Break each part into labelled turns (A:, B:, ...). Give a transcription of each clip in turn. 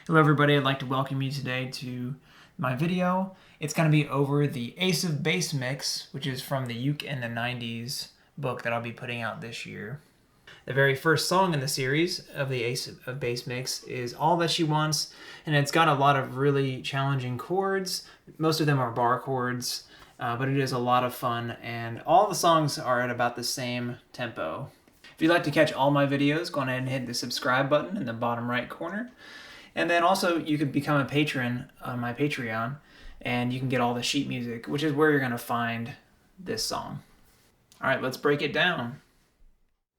A: Hello everybody, I'd like to welcome you today to my video. It's going to be over the Ace of Base mix, which is from the Uke in the 90s book that I'll be putting out this year. The very first song in the series of the Ace of Base mix is All That She Wants, and it's got a lot of really challenging chords. Most of them are bar chords, but it is a lot of fun, and all the songs are at about the same tempo. If you'd like to catch all my videos, go ahead and hit the subscribe button in the bottom right corner. And then also you can become a patron on my Patreon, and you can get all the sheet music, which is where you're going to find this song. All right, let's break it down.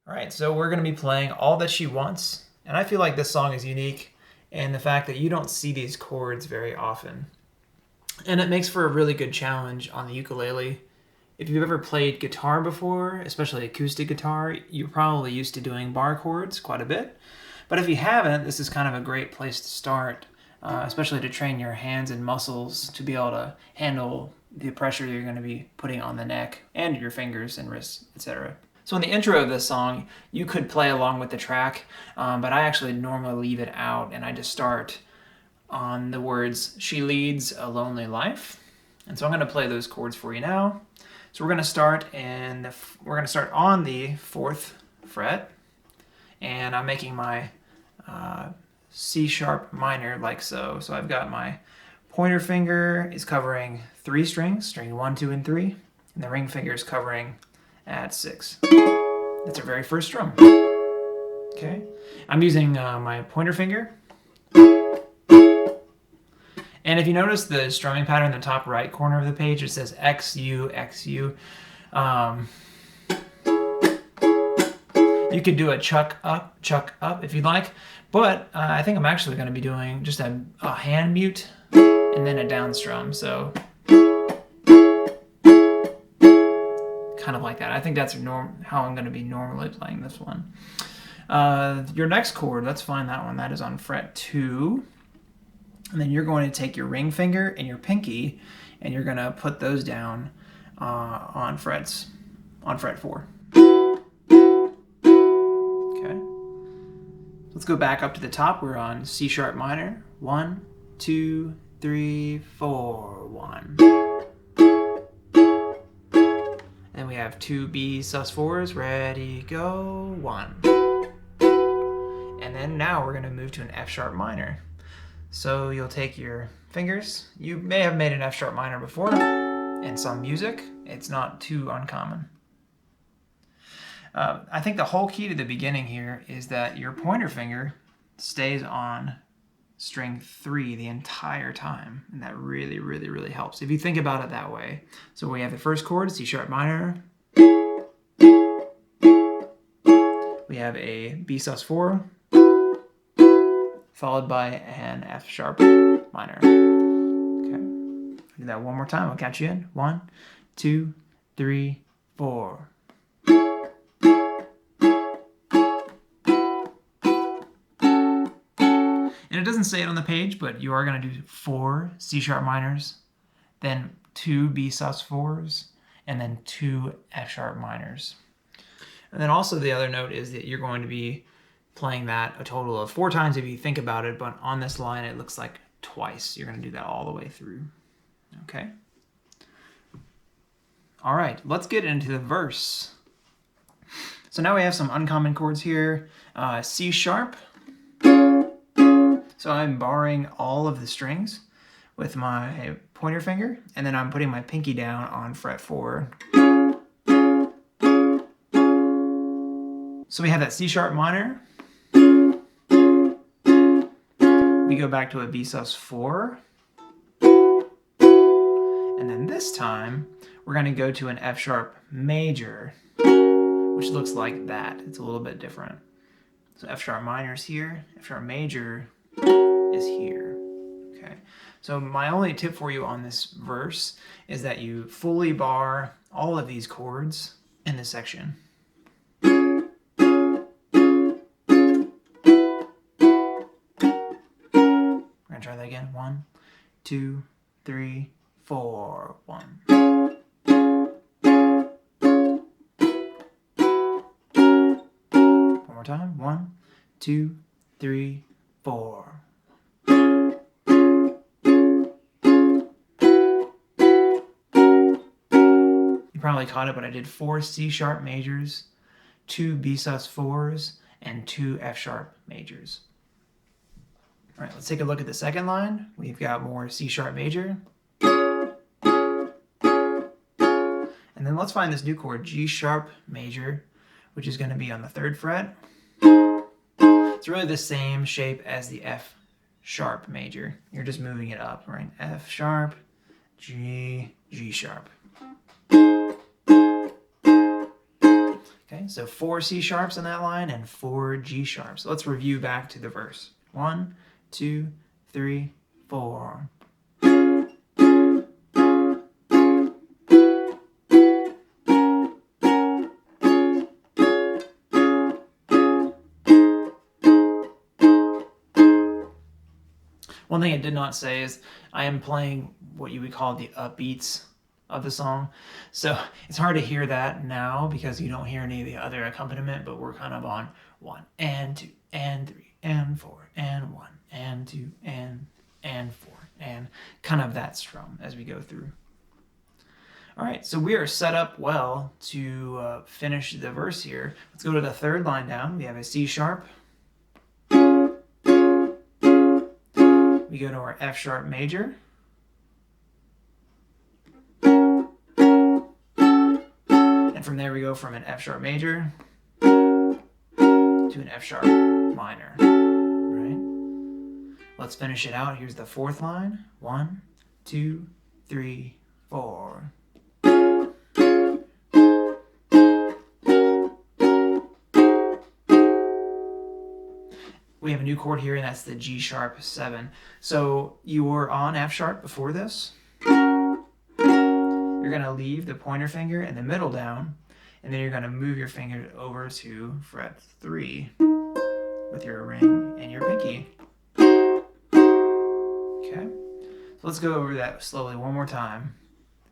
A: All right, so we're going to be playing All That She Wants, and I feel like this song is unique in the fact that you don't see these chords very often. And it makes for a really good challenge on the ukulele. If you've ever played guitar before, especially acoustic guitar, you're probably used to doing bar chords quite a bit. But if you haven't, this is kind of a great place to start, especially to train your hands and muscles to be able to handle the pressure you're going to be putting on the neck and your fingers and wrists, etc. So in the intro of this song, you could play along with the track, but I actually normally leave it out, and I just start on the words, "She leads a lonely life." And so I'm going to play those chords for you now. So we're going to start on the 4th fret, and I'm making my C sharp minor like so. So I've got my pointer finger is covering 3 strings, string 1, 2, and 3, and the ring finger is covering at 6. That's our very first strum. Okay, I'm using my pointer finger. And if you notice the strumming pattern in the top right corner of the page, it says X, U, X, U. You could do a chuck up if you'd like, but I think I'm actually going to be doing just a hand mute and then a down strum, so kind of like that. I think that's how I'm going to be normally playing this one. Your next chord, let's find that one. That is on fret 2. And then you're going to take your ring finger and your pinky, and you're going to put those down on fret 4. Okay. Let's go back up to the top. We're on C sharp minor. 1, 2, 3, 4, 1. And we have 2 B sus4s. Ready, go, 1. And then now we're going to move to an F sharp minor. So you'll take your fingers. You may have made an F sharp minor before in some music. It's not too uncommon. I think the whole key to the beginning here is that your pointer finger stays on string 3 the entire time, and that really, really, really helps if you think about it that way. So we have the first chord, C sharp minor. We have a B sus4, followed by an F sharp minor. Okay, do that one more time. I'll count you in. 1, 2, 3, 4. And it doesn't say it on the page, but you are going to do 4 C sharp minors, then 2 B sus4s, and then 2 F sharp minors. And then also the other note is that you're going to be playing that a total of 4 times if you think about it, but on this line it looks like twice. You're going to do that all the way through. Okay? All right, let's get into the verse. So now we have some uncommon chords here. C sharp. So I'm barring all of the strings with my pointer finger, and then I'm putting my pinky down on fret 4. So we have that C sharp minor. We go back to a B sus4. And then this time, we're going to go to an F sharp major, which looks like that. It's a little bit different. So F sharp minor is here, F sharp major is here. Okay. So my only tip for you on this verse is that you fully bar all of these chords in this section. Try that again. 1, 2, 3, 4, 1. One more time. 1, 2, 3, 4. You probably caught it, but I did 4 C sharp majors, 2 B sus4s, and 2 F sharp majors. All right, let's take a look at the second line. We've got more C sharp major. And then let's find this new chord, G sharp major, which is going to be on the 3rd fret. It's really the same shape as the F sharp major. You're just moving it up, right? F sharp, G, G sharp. Okay, so 4 C sharps in that line and 4 G sharps. So let's review back to the verse. 1, 2, 3, 4. One thing I did not say is I am playing what you would call the upbeats of the song. So it's hard to hear that now because you don't hear any of the other accompaniment, but we're kind of on 1 and 2 and 3 and 4 and 1 and 2 and 4 and kind of that strum as we go through. All right, so we are set up well to finish the verse here. Let's go to the 3rd line down. We have a C sharp. We go to our F sharp major. And from there we go from an F sharp major to an F sharp minor. Right? Let's finish it out. Here's the 4th line. 1, 2, 3, 4. We have a new chord here, and that's the G sharp 7. So you were on F sharp before this. You're going to leave the pointer finger and the middle down, and then you're going to move your finger over to fret 3 with your ring and your pinky. Okay, so let's go over that slowly one more time.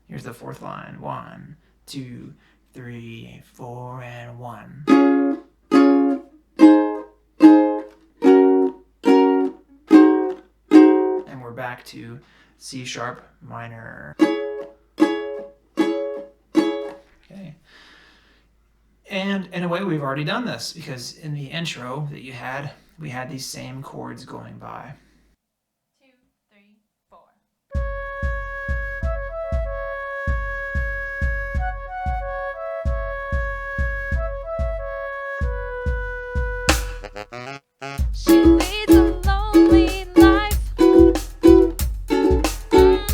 A: Here's the 4th line. 1, 2, 3, 4, and 1. Back to C sharp minor. Okay. And in a way, we've already done this because in the intro that you had, we had these same chords going by.
B: 2, 3, 4. She leads a lonely life.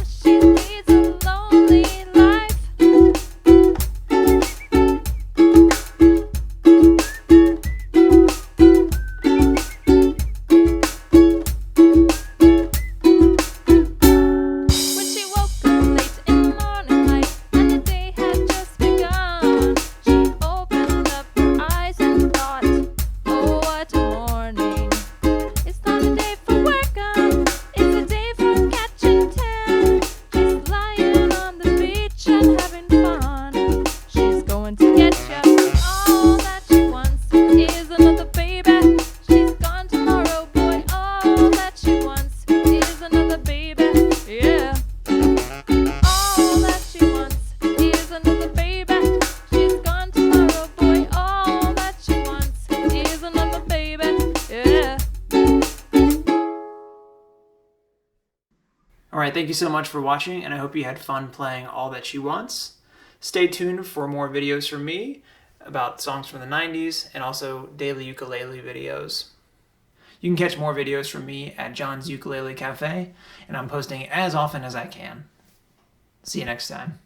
B: She leads a lonely life. When she woke up late in the morning light and the day had just begun, she opened up her eyes and thought, oh, what a morning. It's not a day for work on, it's a day for catching tan. She's lying on the beach and having fun. She's going to get ya. All that she wants is another baby. She's gone tomorrow, boy. All that she wants is another baby. Yeah. All that she wants is another baby. She's gone tomorrow, boy. All that she wants is another baby. Yeah.
A: All right, thank you so much for watching, and I hope you had fun playing All That She Wants. Stay tuned for more videos from me about songs from the 90s and also daily ukulele videos. You can catch more videos from me at John's Ukulele Cafe, and I'm posting as often as I can. See you next time.